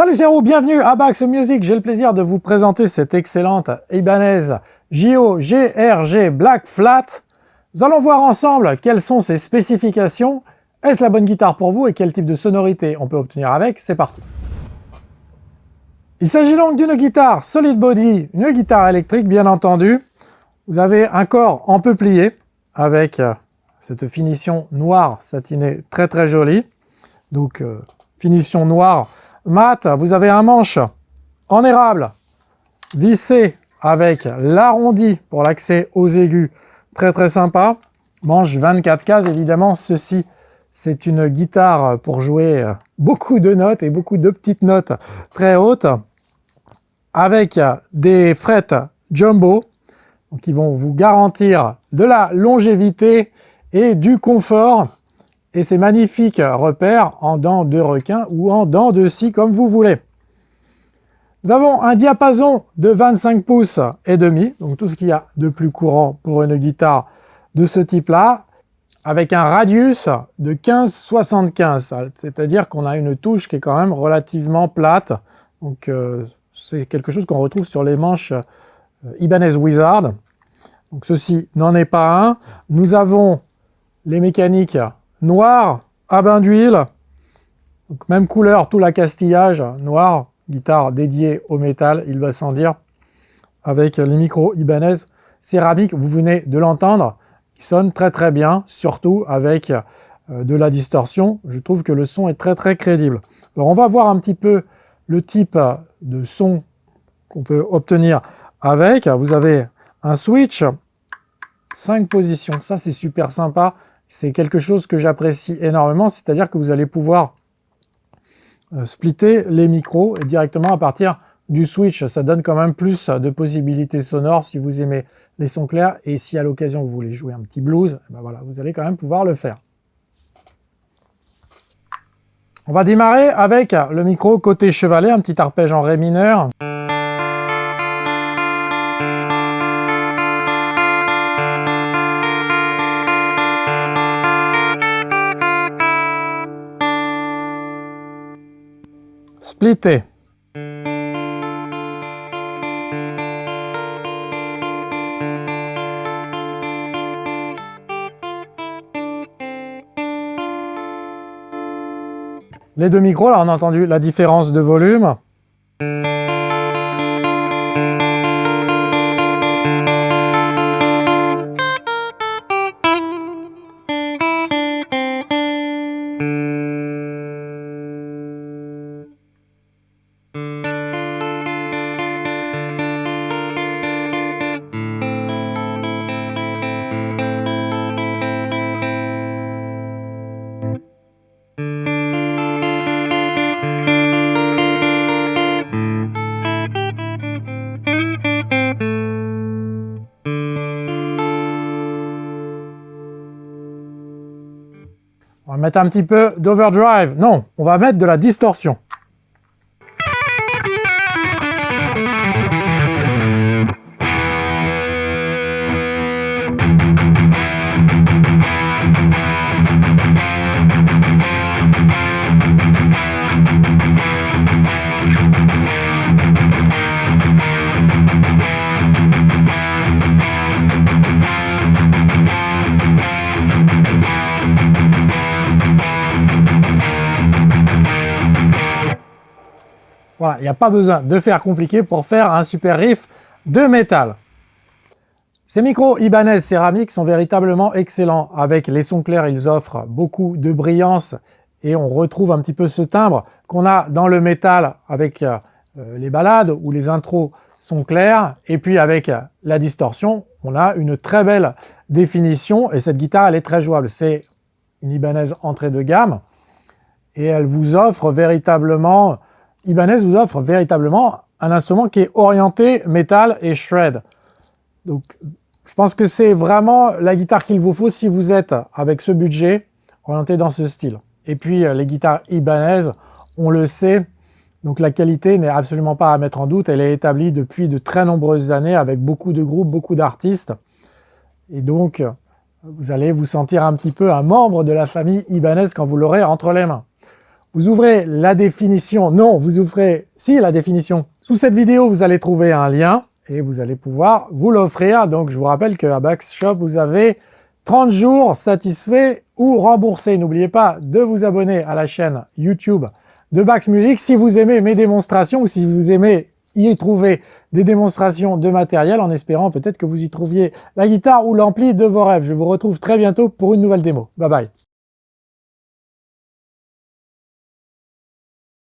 Salut c'est Roux, bienvenue à Bax Music. J'ai le plaisir de vous présenter cette excellente Ibanez JO GRG Black Flat. Nous allons voir ensemble quelles sont ses spécifications. Est-ce la bonne guitare pour vous et quel type de sonorité on peut obtenir avec? C'est parti. Il s'agit donc d'une guitare solid body, une guitare électrique bien entendu. Vous avez un corps en peuplier avec cette finition noire satinée très jolie. Donc finition noire mat. Vous avez un manche en érable vissé avec l'arrondi pour l'accès aux aigus, très sympa. Manche 24 cases évidemment. Ceci, c'est une guitare pour jouer beaucoup de notes et beaucoup de petites notes très hautes, avec des frettes jumbo qui vont vous garantir de la longévité et du confort. Et ces magnifiques repères en dents de requin ou en dents de scie comme vous voulez. Nous avons un diapason de 25 pouces et demi, donc tout ce qu'il y a de plus courant pour une guitare de ce type-là, avec un radius de 15-75, c'est-à-dire qu'on a une touche qui est quand même relativement plate. Donc c'est quelque chose qu'on retrouve sur les manches Ibanez Wizard. Donc ceci n'en est pas un. Nous avons les mécaniques noir à bain d'huile, donc même couleur, tout l'accastillage noir, guitare dédiée au métal, il va sans dire, avec les micros Ibanez céramique, vous venez de l'entendre, qui sonne très bien, surtout avec de la distorsion. Je trouve que le son est très crédible. Alors on va voir un petit peu le type de son qu'on peut obtenir avec. Vous avez un switch, 5 positions, ça c'est super sympa. C'est quelque chose que j'apprécie énormément, c'est-à-dire que vous allez pouvoir splitter les micros et directement à partir du switch. Ça donne quand même plus de possibilités sonores si vous aimez les sons clairs et si à l'occasion vous voulez jouer un petit blues, ben voilà, vous allez quand même pouvoir le faire. On va démarrer avec le micro côté chevalet, un petit arpège en ré mineur. Splitté. Les deux micros, là on a entendu la différence de volume. On va mettre un petit peu d'overdrive. Non, on va mettre de la distorsion. Voilà, il n'y a pas besoin de faire compliqué pour faire un super riff de métal. Ces micros Ibanez céramique sont véritablement excellents. Avec les sons clairs, ils offrent beaucoup de brillance et on retrouve un petit peu ce timbre qu'on a dans le métal avec les ballades où les intros sont clairs. Et puis avec la distorsion, on a une très belle définition et cette guitare, elle est très jouable. C'est une Ibanez entrée de gamme et elle vous offre véritablement... Ibanez vous offre véritablement un instrument qui est orienté métal et shred. Donc, je pense que c'est vraiment la guitare qu'il vous faut si vous êtes avec ce budget orienté dans ce style. Et puis, les guitares Ibanez, on le sait, donc la qualité n'est absolument pas à mettre en doute. Elle est établie depuis de très nombreuses années avec beaucoup de groupes, beaucoup d'artistes. Et donc, vous allez vous sentir un petit peu un membre de la famille Ibanez quand vous l'aurez entre les mains. Vous ouvrez la définition, non, vous ouvrez, si, la définition. Sous cette vidéo, vous allez trouver un lien et vous allez pouvoir vous l'offrir. Donc, je vous rappelle qu'à Bax Shop, vous avez 30 jours satisfaits ou remboursés. N'oubliez pas de vous abonner à la chaîne YouTube de Bax Music si vous aimez mes démonstrations ou si vous aimez y trouver des démonstrations de matériel en espérant peut-être que vous y trouviez la guitare ou l'ampli de vos rêves. Je vous retrouve très bientôt pour une nouvelle démo. Bye bye.